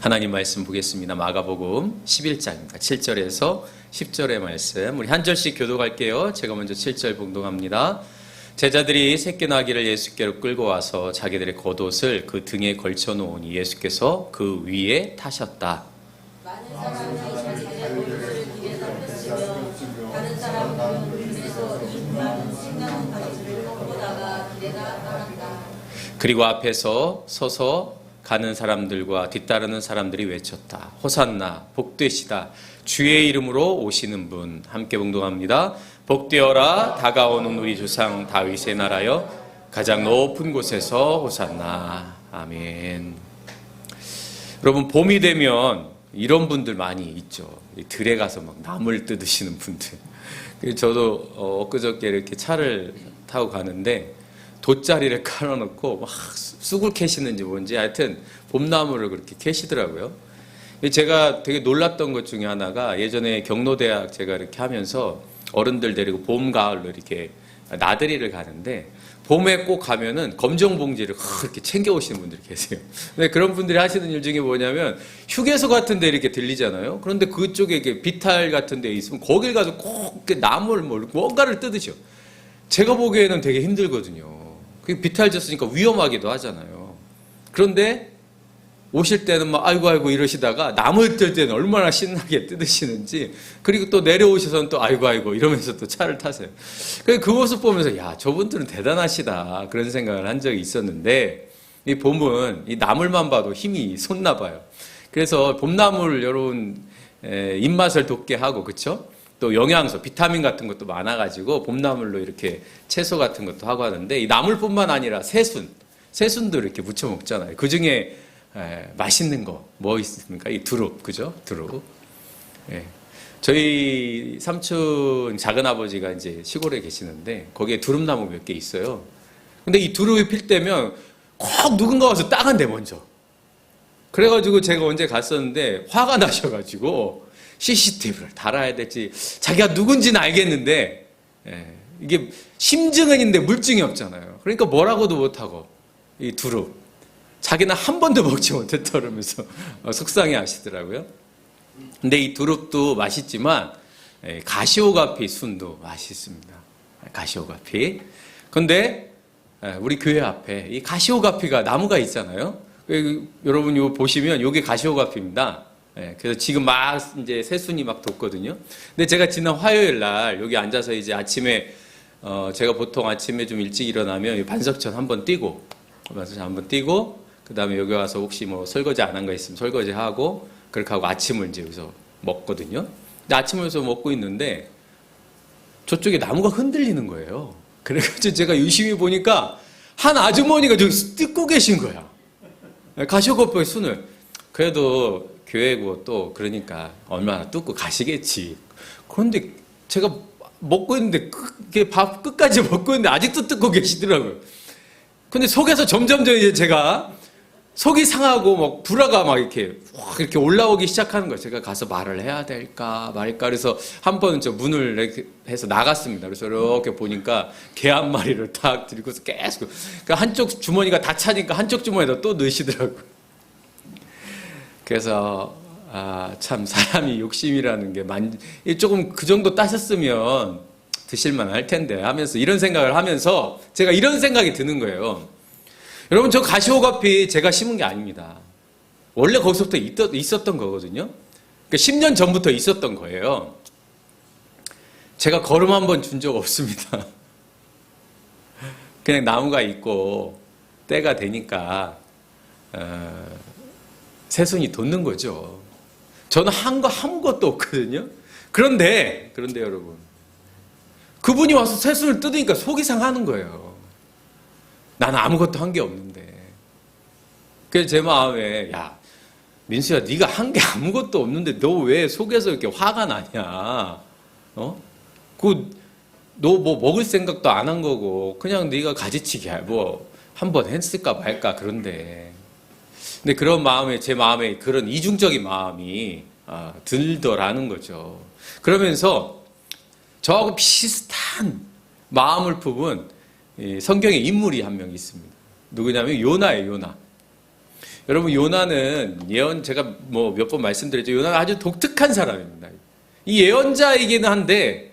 하나님 말씀 보겠습니다. 마가복음 11장입니다. 7절에서 10절의 말씀. 우리 한 절씩 교독할게요. 제가 먼저 7절 봉독합니다. 제자들이 새끼 나귀를 예수께로 끌고 와서 자기들의 겉옷을 그 등에 걸쳐 놓으니 예수께서 그 위에 타셨다. 많은 사람들이 자기들의 겉옷을 길에 덮였으며 다른 사람들은 길에서 이 많은 생각한 가지를 걷보다가 길에 떠났다. 그리고 앞에서 서서 가는 사람들과 뒤따르는 사람들이 외쳤다. 호산나 복되시다. 주의 이름으로 오시는 분. 함께 봉독합니다. 복되어라 다가오는 우리 조상 다윗의 나라여 가장 높은 곳에서 호산나. 아멘. 여러분, 봄이 되면 이런 분들 많이 있죠. 들에 가서 막 나물 뜯으시는 분들. 저도 엊그저께 이렇게 차를 타고 가는데 돗자리를 깔아놓고 막 쑥을 캐시는지 뭔지 하여튼 봄나무를 그렇게 캐시더라고요. 제가 되게 놀랐던 것 중에 하나가, 예전에 경로대학 제가 이렇게 하면서 어른들 데리고 봄, 가을로 이렇게 나들이를 가는데 봄에 꼭 가면은 검정 봉지를 이렇게 챙겨 오시는 분들이 계세요. 근데 그런 분들이 하시는 일 중에 뭐냐면, 휴게소 같은 데 이렇게 들리잖아요. 그런데 그쪽에 이렇게 비탈 같은 데 있으면 거길 가서 꼭 나무를 뭔가를 뜯으셔. 제가 보기에는 되게 힘들거든요. 그게 비탈 졌으니까 위험하기도 하잖아요. 그런데 오실 때는 막 아이고 이러시다가 나물 뜰 때는 얼마나 신나게 뜯으시는지, 그리고 또 내려오셔서는 또 아이고 이러면서 또 차를 타세요. 그 모습 보면서 야, 저분들은 대단하시다 그런 생각을 한 적이 있었는데, 이 봄은 이 나물만 봐도 힘이 솟나 봐요. 그래서 봄나물 여러분 입맛을 돋게 하고, 그렇죠? 또 영양소, 비타민 같은 것도 많아가지고 봄나물로 이렇게 채소 같은 것도 하고 하는데, 이 나물뿐만 아니라 새순도 이렇게 무쳐 먹잖아요. 그 중에 맛있는 거 뭐 있습니까? 이 두릅, 그죠? 두릅. 예. 저희 삼촌 작은 아버지가 이제 시골에 계시는데 거기에 두릅나무 몇 개 있어요. 근데 이 두릅이 필 때면 꼭 누군가 와서 따간대 먼저. 그래가지고 제가 언제 갔었는데 화가 나셔가지고 CCTV를 달아야 될지, 자기가 누군지는 알겠는데 이게 심증은 있는데 물증이 없잖아요. 그러니까 뭐라고도 못하고 이 두릅 자기는 한 번도 먹지 못했다 그러면서 속상해 하시더라고요. 근데 이 두릅도 맛있지만 가시오가피 순도 맛있습니다. 가시오가피. 근데 우리 교회 앞에 이 가시오가피가 나무가 있잖아요. 여러분 이거 보시면 이게 가시오가피입니다. 그래서 지금 막 이제 새순이 막 돋거든요. 근데 제가 지난 화요일 날 여기 앉아서 이제 아침에 제가 보통 아침에 좀 일찍 일어나면 반석천 한번 뛰고 그 다음에 여기 와서 혹시 뭐 설거지 안 한 거 있으면 설거지 하고 그렇게 하고 아침을 이제 여기서 먹거든요. 근데 아침을 여기서 먹고 있는데 저쪽에 나무가 흔들리는 거예요. 그래가지고 제가 유심히 보니까 한 아주머니가 저기 뜯고 계신 거야. 가시오가피의 순을. 그래도 교회고 또 그러니까 얼마나 뜯고 가시겠지. 그런데 제가 먹고 있는데 그게 밥 끝까지 먹고 있는데 아직도 뜯고 계시더라고요. 근데 속에서 점점 이제 제가 속이 상하고 막 불화가 막 이렇게 확 이렇게 올라오기 시작하는 거예요. 제가 가서 말을 해야 될까 말까. 그래서 한 번은 저 문을 이렇게 해서 나갔습니다. 그래서 이렇게 보니까 개 한 마리를 딱 들고서 계속, 그러니까 한쪽 주머니가 다 차니까 한쪽 주머니에다 또 넣으시더라고요. 그래서 참 사람이 욕심이라는 게 조금 그 정도 따셨으면 드실만 할 텐데 하면서 이런 생각을 하면서 제가 이런 생각이 드는 거예요. 여러분, 저 가시오가피 제가 심은 게 아닙니다. 원래 거기서부터 있었던 거거든요. 그러니까 10년 전부터 있었던 거예요. 제가 걸음 한 번 준 적 없습니다. 그냥 나무가 있고 때가 되니까 새순이 돋는 거죠. 저는 한 거 아무것도 없거든요. 그런데 여러분, 그분이 와서 새순을 뜯으니까 속이 상하는 거예요. 나는 아무것도 한 게 없는데. 그래서 제 마음에, 야, 민수야, 네가 한 게 아무것도 없는데 너 왜 속에서 이렇게 화가 나냐? 너 뭐 먹을 생각도 안 한 거고 그냥 네가 가지치기 뭐 한번 했을까 말까. 그런데 근데 그런 마음에, 제 마음에 그런 이중적인 마음이 들더라는 거죠. 그러면서 저하고 비슷한 마음을 품은 성경에 인물이 한 명 있습니다. 누구냐면 요나예요, 요나. 여러분 요나는 제가 뭐 몇 번 말씀드렸죠. 요나는 아주 독특한 사람입니다. 이 예언자이기는 한데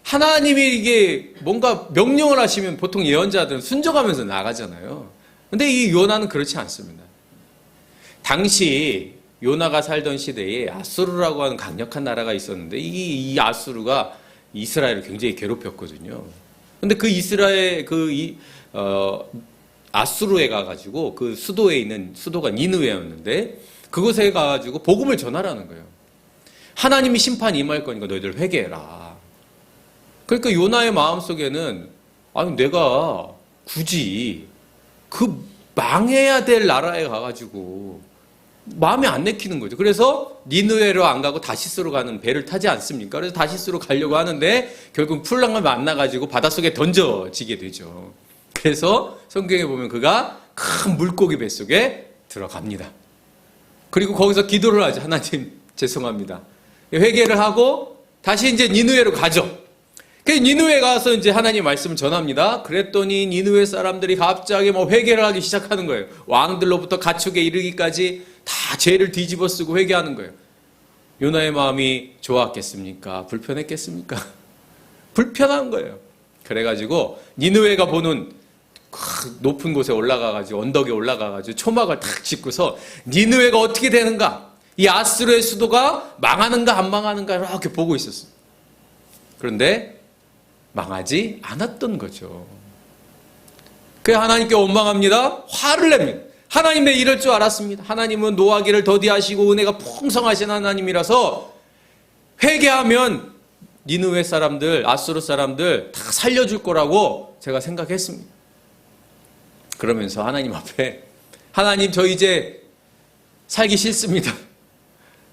하나님이 이게 뭔가 명령을 하시면 보통 예언자들은 순종하면서 나가잖아요. 근데 이 요나는 그렇지 않습니다. 당시 요나가 살던 시대에 아수르라고 하는 강력한 나라가 있었는데 이 아수르가 이스라엘을 굉장히 괴롭혔거든요. 근데 그 아수르에 가가지고 그 수도에 있는 수도가 니느웨였는데 그곳에 가가지고 복음을 전하라는 거예요. 하나님이 심판이 임할 거니까 너희들 회개해라. 그러니까 요나의 마음속에는 아니 내가 굳이 그 망해야 될 나라에 가가지고 마음에 안 내키는 거죠. 그래서 니느웨로 안 가고 다시스로 가는 배를 타지 않습니까? 그래서 다시스로 가려고 하는데 결국 풍랑을 만나가지고 바닷속에 던져지게 되죠. 그래서 성경에 보면 그가 큰 물고기 뱃속에 들어갑니다. 그리고 거기서 기도를 하죠. 하나님 죄송합니다. 회개를 하고 다시 이제 니느웨로 가죠. 그래서 니느웨 가서 이제 하나님 말씀을 전합니다. 그랬더니 니느웨 사람들이 갑자기 뭐 회개를 하기 시작하는 거예요. 왕들로부터 가축에 이르기까지 다 죄를 뒤집어 쓰고 회개하는 거예요. 요나의 마음이 좋았겠습니까? 불편했겠습니까? 불편한 거예요. 그래가지고 니느웨가 보는 높은 곳에 올라가가지고 언덕에 올라가가지고 초막을 탁 짓고서 니느웨가 어떻게 되는가? 이 아수르의 수도가 망하는가 안 망하는가 이렇게 보고 있었어요. 그런데 망하지 않았던 거죠. 그래서 하나님께 원망합니다. 화를 냅니다. 하나님 내 이럴 줄 알았습니다. 하나님은 노하기를 더디하시고 은혜가 풍성하신 하나님이라서 회개하면 니느웨 사람들, 아수르 사람들 다 살려줄 거라고 제가 생각했습니다. 그러면서 하나님 앞에 하나님 저 이제 살기 싫습니다.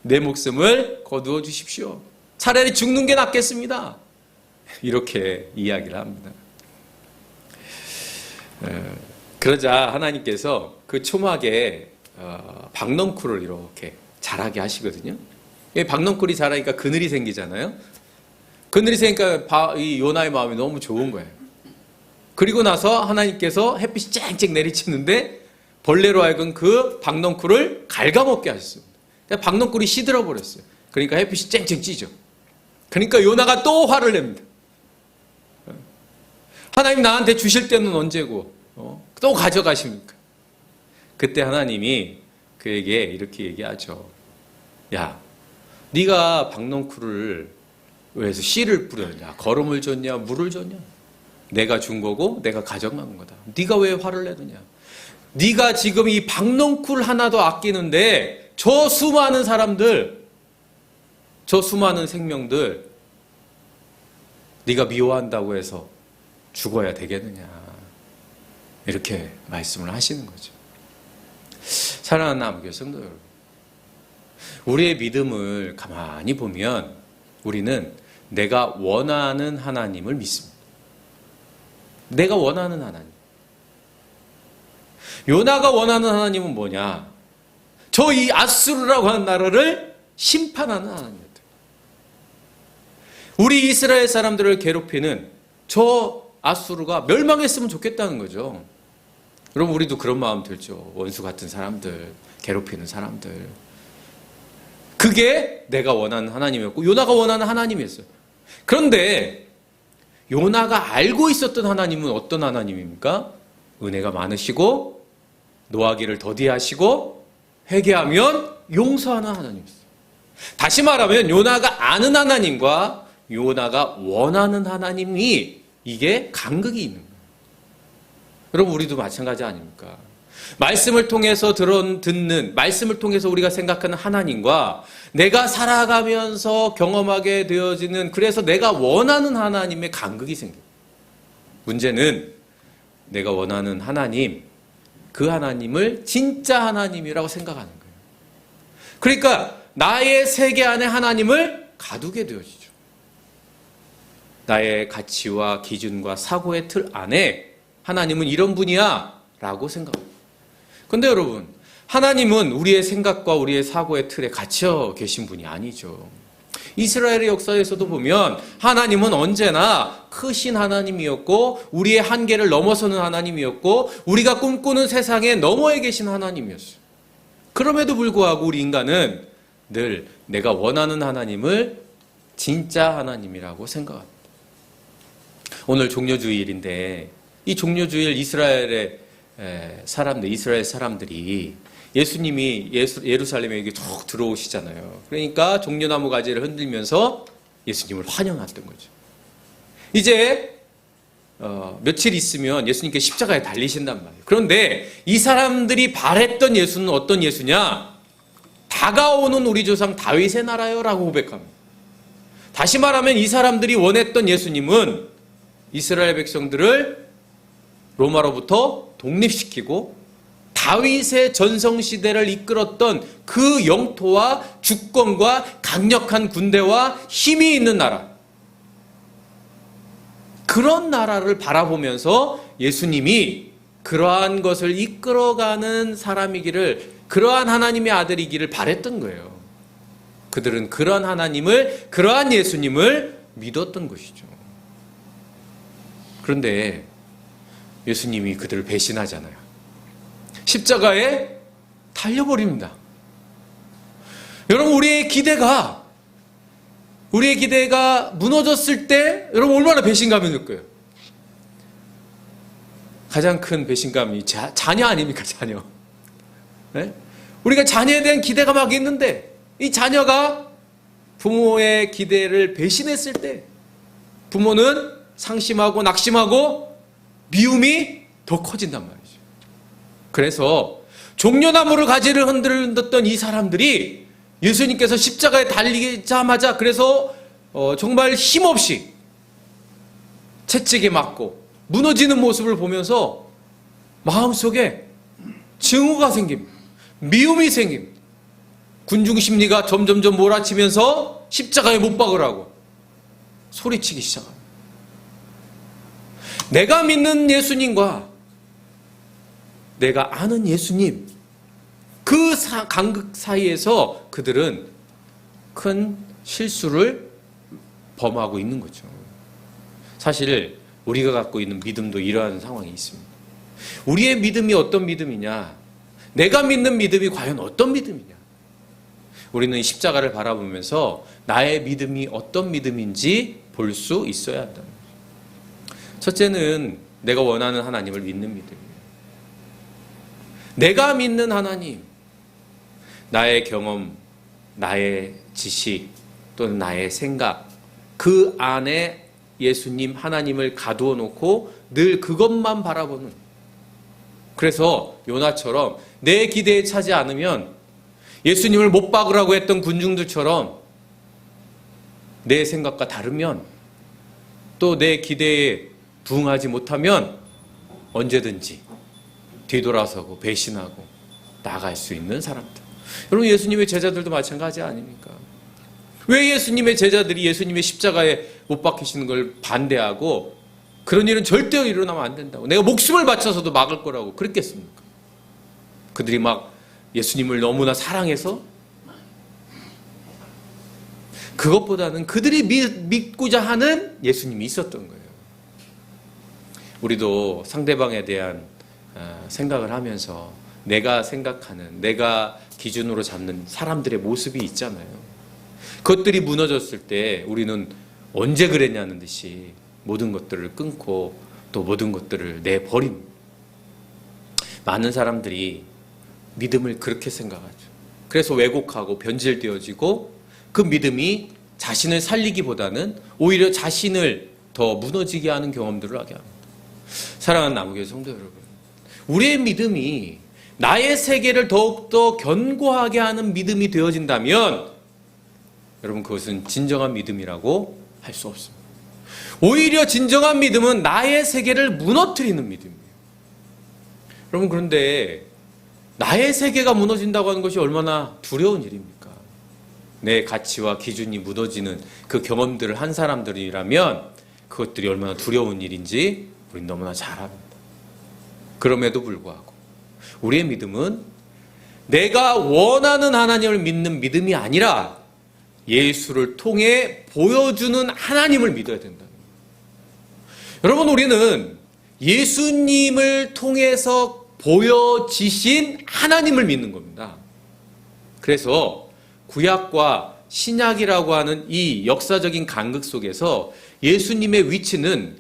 내 목숨을 거두어 주십시오. 차라리 죽는 게 낫겠습니다. 이렇게 이야기를 합니다. 그러자 하나님께서 그 초막에 박넝쿨을 이렇게 자라게 하시거든요. 박넝쿨이 자라니까 그늘이 생기잖아요. 그늘이 생기니까 이 요나의 마음이 너무 좋은 거예요. 그리고 나서 하나님께서 햇빛이 쨍쨍 내리치는데 벌레로 하여금 그 박넝쿨을 갉아먹게 하셨습니다. 박넝쿨이 시들어 버렸어요. 그러니까 햇빛이 쨍쨍 찌죠. 그러니까 요나가 또 화를 냅니다. 하나님 나한테 주실 때는 언제고 또 가져가십니까? 그때 하나님이 그에게 이렇게 얘기하죠. 야, 네가 박넝쿨을 왜서 씨를 뿌렸냐, 거름을 줬냐, 물을 줬냐? 내가 준 거고 내가 가져간 거다. 네가 왜 화를 내느냐? 네가 지금 이 박넝쿨 하나도 아끼는데 저 수많은 사람들, 저 수많은 생명들 네가 미워한다고 해서 죽어야 되겠느냐? 이렇게 말씀을 하시는 거죠. 사랑하는 남교회 성도 여러분, 우리의 믿음을 가만히 보면 우리는 내가 원하는 하나님을 믿습니다. 내가 원하는 하나님. 요나가 원하는 하나님은 뭐냐? 저 이 아수르라고 하는 나라를 심판하는 하나님이었다. 우리 이스라엘 사람들을 괴롭히는 저 아수르가 멸망했으면 좋겠다는 거죠. 여러분 우리도 그런 마음 들죠. 원수 같은 사람들, 괴롭히는 사람들. 그게 내가 원하는 하나님이었고 요나가 원하는 하나님이었어요. 그런데 요나가 알고 있었던 하나님은 어떤 하나님입니까? 은혜가 많으시고 노하기를 더디하시고 회개하면 용서하는 하나님이었어요. 다시 말하면 요나가 아는 하나님과 요나가 원하는 하나님이 이게 간극이 있는 거예요. 여러분 우리도 마찬가지 아닙니까? 말씀을 통해서 듣는 말씀을 통해서 우리가 생각하는 하나님과 내가 살아가면서 경험하게 되어지는 그래서 내가 원하는 하나님의 간극이 생겨요. 문제는 내가 원하는 하나님, 그 하나님을 진짜 하나님이라고 생각하는 거예요. 그러니까 나의 세계 안에 하나님을 가두게 되어지죠. 나의 가치와 기준과 사고의 틀 안에 하나님은 이런 분이야 라고 생각합니다. 그런데 여러분, 하나님은 우리의 생각과 우리의 사고의 틀에 갇혀 계신 분이 아니죠. 이스라엘의 역사에서도 보면 하나님은 언제나 크신 하나님이었고 우리의 한계를 넘어서는 하나님이었고 우리가 꿈꾸는 세상에 너머에 계신 하나님이었어요. 그럼에도 불구하고 우리 인간은 늘 내가 원하는 하나님을 진짜 하나님이라고 생각합니다. 오늘 종려주일인데 이 종려주일 이스라엘 사람들이 예수님이 예루살렘에 쭉 들어오시잖아요. 그러니까 종려나무 가지를 흔들면서 예수님을 환영했던 거죠. 이제 며칠 있으면 예수님께 십자가에 달리신단 말이에요. 그런데 이 사람들이 바랬던 예수는 어떤 예수냐? 다가오는 우리 조상 다윗의 나라요 라고 고백합니다. 다시 말하면 이 사람들이 원했던 예수님은 이스라엘 백성들을 로마로부터 독립시키고 다윗의 전성시대를 이끌었던 그 영토와 주권과 강력한 군대와 힘이 있는 나라, 그런 나라를 바라보면서 예수님이 그러한 것을 이끌어가는 사람이기를, 그러한 하나님의 아들이기를 바랬던 거예요. 그들은 그러한 하나님을, 그러한 예수님을 믿었던 것이죠. 그런데 예수님이 그들을 배신하잖아요. 십자가에 달려버립니다. 여러분, 우리의 기대가 무너졌을 때 여러분 얼마나 배신감이 들 거예요? 가장 큰 배신감이 자녀 아닙니까? 자녀. 네? 우리가 자녀에 대한 기대가 막 있는데 이 자녀가 부모의 기대를 배신했을 때 부모는 상심하고 낙심하고 미움이 더 커진단 말이죠. 그래서 종려나무를 가지를 흔들었던 이 사람들이 예수님께서 십자가에 달리자마자 그래서 정말 힘없이 채찍에 맞고 무너지는 모습을 보면서 마음속에 증오가 생깁니다. 미움이 생깁니다. 군중심리가 점점점 몰아치면서 십자가에 못 박으라고 소리치기 시작합니다. 내가 믿는 예수님과 내가 아는 예수님, 그 간극 사이에서 그들은 큰 실수를 범하고 있는 거죠. 사실 우리가 갖고 있는 믿음도 이러한 상황이 있습니다. 우리의 믿음이 어떤 믿음이냐, 내가 믿는 믿음이 과연 어떤 믿음이냐, 우리는 십자가를 바라보면서 나의 믿음이 어떤 믿음인지 볼 수 있어야 한다. 첫째는 내가 원하는 하나님을 믿는 믿음이에요. 내가 믿는 하나님, 나의 경험, 나의 지식 또는 나의 생각, 그 안에 예수님 하나님을 가두어 놓고 늘 그것만 바라보는, 그래서 요나처럼 내 기대에 차지 않으면 예수님을 못 박으라고 했던 군중들처럼 내 생각과 다르면 또 내 기대에 부응하지 못하면 언제든지 뒤돌아서고 배신하고 나갈 수 있는 사람들. 여러분, 예수님의 제자들도 마찬가지 아닙니까? 왜 예수님의 제자들이 예수님의 십자가에 못 박히시는 걸 반대하고 그런 일은 절대 일어나면 안 된다고, 내가 목숨을 바쳐서도 막을 거라고 그랬겠습니까? 그들이 막 예수님을 너무나 사랑해서? 그것보다는 그들이 믿고자 하는 예수님이 있었던 거예요. 우리도 상대방에 대한 생각을 하면서 내가 생각하는, 내가 기준으로 잡는 사람들의 모습이 있잖아요. 그것들이 무너졌을 때 우리는 언제 그랬냐는 듯이 모든 것들을 끊고 또 모든 것들을 내버립니다. 많은 사람들이 믿음을 그렇게 생각하죠. 그래서 왜곡하고 변질되어지고 그 믿음이 자신을 살리기보다는 오히려 자신을 더 무너지게 하는 경험들을 하게 합니다. 사랑하는 남우교회 성도 여러분, 우리의 믿음이 나의 세계를 더욱더 견고하게 하는 믿음이 되어진다면 여러분, 그것은 진정한 믿음이라고 할 수 없습니다. 오히려 진정한 믿음은 나의 세계를 무너뜨리는 믿음이에요. 여러분, 그런데 나의 세계가 무너진다고 하는 것이 얼마나 두려운 일입니까? 내 가치와 기준이 무너지는 그 경험들을 한 사람들이라면 그것들이 얼마나 두려운 일인지 우린 너무나 잘 압니다. 그럼에도 불구하고 우리의 믿음은 내가 원하는 하나님을 믿는 믿음이 아니라 예수를 통해 보여주는 하나님을 믿어야 된다. 여러분, 우리는 예수님을 통해서 보여지신 하나님을 믿는 겁니다. 그래서 구약과 신약이라고 하는 이 역사적인 간극 속에서 예수님의 위치는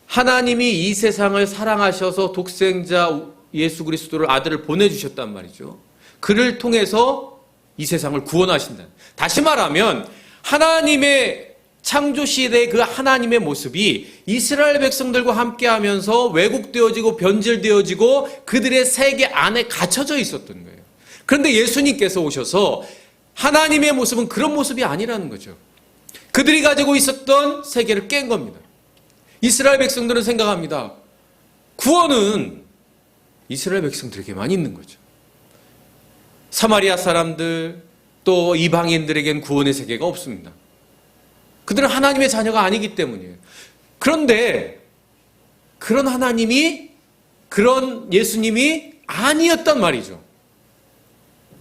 하나님이 이 세상을 사랑하셔서 독생자 예수 그리스도를 아들을 보내주셨단 말이죠. 그를 통해서 이 세상을 구원하신다. 다시 말하면 하나님의 창조 시대의 그 하나님의 모습이 이스라엘 백성들과 함께하면서 왜곡되어지고 변질되어지고 그들의 세계 안에 갇혀져 있었던 거예요. 그런데 예수님께서 오셔서 하나님의 모습은 그런 모습이 아니라는 거죠. 그들이 가지고 있었던 세계를 깬 겁니다. 이스라엘 백성들은 생각합니다. 구원은 이스라엘 백성들에게만 있는 거죠. 사마리아 사람들 또 이방인들에겐 구원의 세계가 없습니다. 그들은 하나님의 자녀가 아니기 때문이에요. 그런데 그런 하나님이 그런 예수님이 아니었단 말이죠.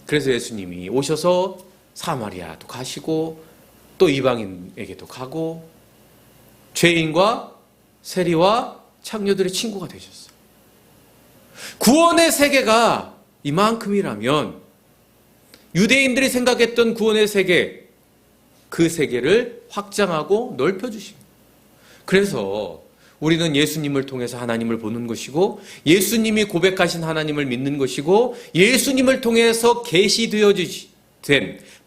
그래서 예수님이 오셔서 사마리아도 가시고 또 이방인에게도 가고 죄인과 세리와 창녀들의 친구가 되셨어요. 구원의 세계가 이만큼이라면 유대인들이 생각했던 구원의 세계, 그 세계를 확장하고 넓혀주십니다. 그래서 우리는 예수님을 통해서 하나님을 보는 것이고 예수님이 고백하신 하나님을 믿는 것이고 예수님을 통해서 계시되어진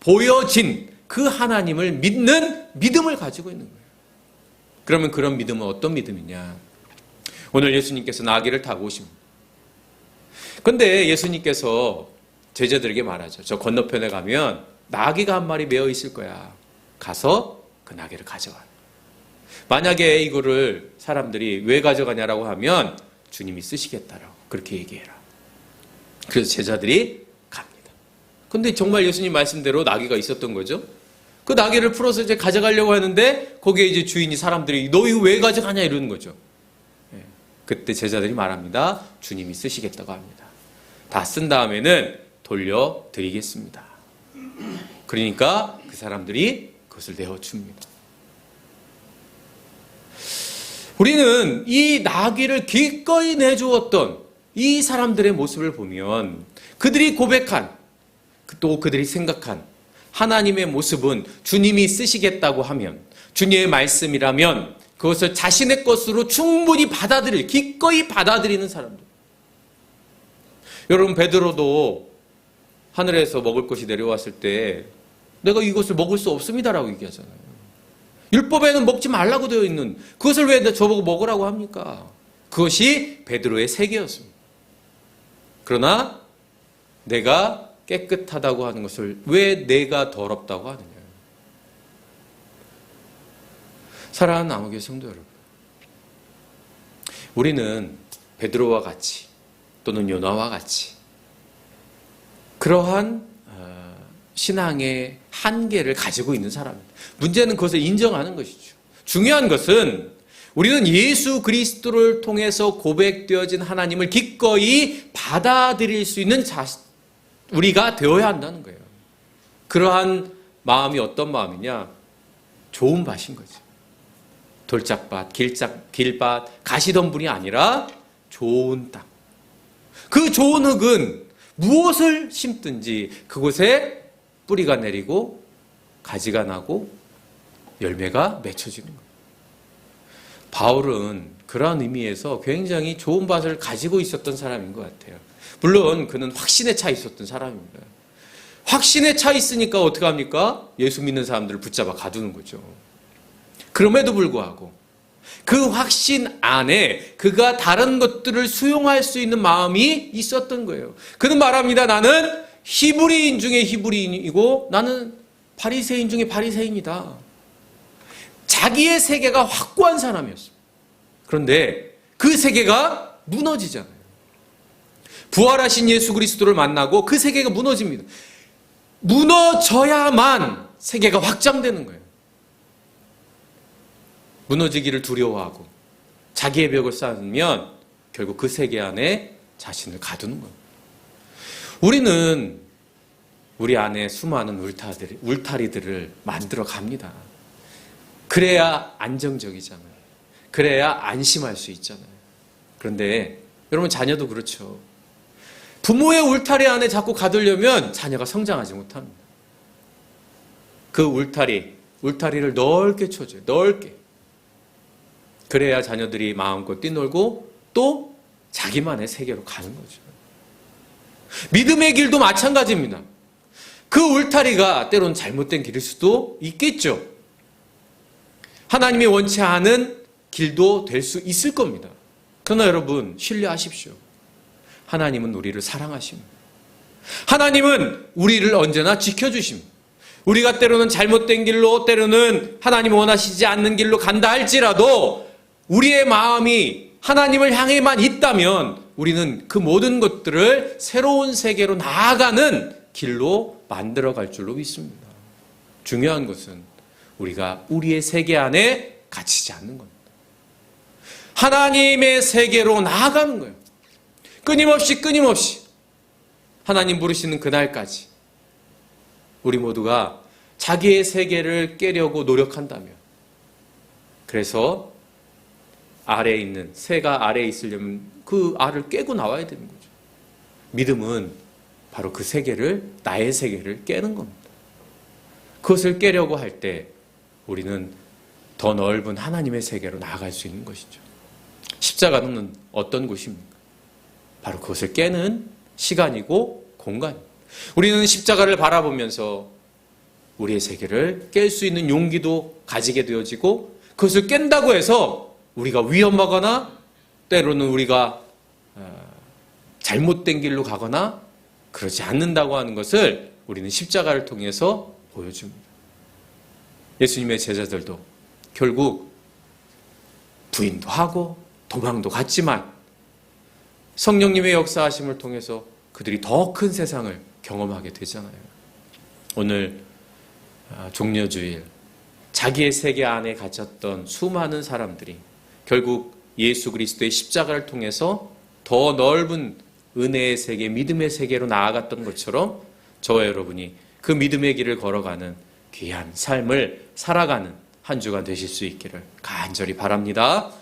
보여진 그 하나님을 믿는 믿음을 가지고 있는 거예요. 그러면 그런 믿음은 어떤 믿음이냐? 오늘 예수님께서 나귀를 타고 오십니다. 그런데 예수님께서 제자들에게 말하죠. 저 건너편에 가면 나귀가 한 마리 메어 있을 거야. 가서 그 나귀를 가져와. 만약에 이거를 사람들이 왜 가져가냐라고 하면 주님이 쓰시겠다라고 그렇게 얘기해라. 그래서 제자들이 갑니다. 근데 정말 예수님 말씀대로 나귀가 있었던 거죠. 그 나귀를 풀어서 이제 가져가려고 하는데 거기에 이제 주인이 사람들이 너 이거 왜 가져가냐 이러는 거죠. 그때 제자들이 말합니다. 주님이 쓰시겠다고 합니다. 다 쓴 다음에는 돌려드리겠습니다. 그러니까 그 사람들이 그것을 내어줍니다. 우리는 이 나귀를 기꺼이 내주었던 이 사람들의 모습을 보면 그들이 고백한 또 그들이 생각한 하나님의 모습은 주님이 쓰시겠다고 하면 주님의 말씀이라면 그것을 자신의 것으로 충분히 기꺼이 받아들이는 사람들. 여러분 베드로도 하늘에서 먹을 것이 내려왔을 때 내가 이것을 먹을 수 없습니다라고 얘기하잖아요. 율법에는 먹지 말라고 되어 있는 그것을 왜 저보고 먹으라고 합니까? 그것이 베드로의 세계였습니다. 그러나 내가 깨끗하다고 하는 것을 왜 내가 더럽다고 하느냐? 사랑하는 남은교회 성도 여러분, 우리는 베드로와 같이 또는 요나와 같이 그러한 신앙의 한계를 가지고 있는 사람입니다. 문제는 그것을 인정하는 것이죠. 중요한 것은 우리는 예수 그리스도를 통해서 고백되어진 하나님을 기꺼이 받아들일 수 있는 우리가 되어야 한다는 거예요. 그러한 마음이 어떤 마음이냐? 좋은 밭인 거죠. 돌짝밭, 길밭, 가시덤불이 아니라 좋은 땅. 그 좋은 흙은 무엇을 심든지 그곳에 뿌리가 내리고 가지가 나고 열매가 맺혀지는 거예요. 바울은 그러한 의미에서 굉장히 좋은 밭을 가지고 있었던 사람인 것 같아요. 물론 그는 확신에 차 있었던 사람입니다. 확신에 차 있으니까 어떻게 합니까? 예수 믿는 사람들을 붙잡아 가두는 거죠. 그럼에도 불구하고 그 확신 안에 그가 다른 것들을 수용할 수 있는 마음이 있었던 거예요. 그는 말합니다. 나는 히브리인 중에 히브리인이고 나는 바리새인 중에 바리새인이다. 자기의 세계가 확고한 사람이었습니다. 그런데 그 세계가 무너지잖아요. 부활하신 예수 그리스도를 만나고 그 세계가 무너집니다. 무너져야만 세계가 확장되는 거예요. 무너지기를 두려워하고 자기의 벽을 쌓으면 결국 그 세계 안에 자신을 가두는 거예요. 우리는 우리 안에 수많은 울타리들을 만들어 갑니다. 그래야 안정적이잖아요. 그래야 안심할 수 있잖아요. 그런데 여러분 자녀도 그렇죠. 부모의 울타리 안에 자꾸 가두려면 자녀가 성장하지 못합니다. 그 울타리를 넓게 쳐줘요. 넓게. 그래야 자녀들이 마음껏 뛰놀고 또 자기만의 세계로 가는 거죠. 믿음의 길도 마찬가지입니다. 그 울타리가 때로는 잘못된 길일 수도 있겠죠. 하나님이 원치 않은 길도 될 수 있을 겁니다. 그러나 여러분 신뢰하십시오. 하나님은 우리를 사랑하십니다. 하나님은 우리를 언제나 지켜주십니다. 우리가 때로는 잘못된 길로, 때로는 하나님 원하시지 않는 길로 간다 할지라도 우리의 마음이 하나님을 향해만 있다면 우리는 그 모든 것들을 새로운 세계로 나아가는 길로 만들어갈 줄로 믿습니다. 중요한 것은 우리가 우리의 세계 안에 갇히지 않는 겁니다. 하나님의 세계로 나아가는 거예요. 끊임없이 하나님 부르시는 그날까지 우리 모두가 자기의 세계를 깨려고 노력한다면, 그래서 아래에 있는, 새가 아래에 있으려면 그 알을 깨고 나와야 되는 거죠. 믿음은 바로 그 세계를, 나의 세계를 깨는 겁니다. 그것을 깨려고 할 때 우리는 더 넓은 하나님의 세계로 나아갈 수 있는 것이죠. 십자가는 어떤 곳입니까? 바로 그것을 깨는 시간이고 공간입니다. 우리는 십자가를 바라보면서 우리의 세계를 깰 수 있는 용기도 가지게 되어지고, 그것을 깬다고 해서 우리가 위험하거나 때로는 우리가 잘못된 길로 가거나 그러지 않는다고 하는 것을 우리는 십자가를 통해서 보여줍니다. 예수님의 제자들도 결국 부인도 하고 도망도 갔지만 성령님의 역사하심을 통해서 그들이 더 큰 세상을 경험하게 되잖아요. 오늘 종려주일, 자기의 세계 안에 갇혔던 수많은 사람들이 결국 예수 그리스도의 십자가를 통해서 더 넓은 은혜의 세계, 믿음의 세계로 나아갔던 것처럼 저와 여러분이 그 믿음의 길을 걸어가는 귀한 삶을 살아가는 한 주간 되실 수 있기를 간절히 바랍니다.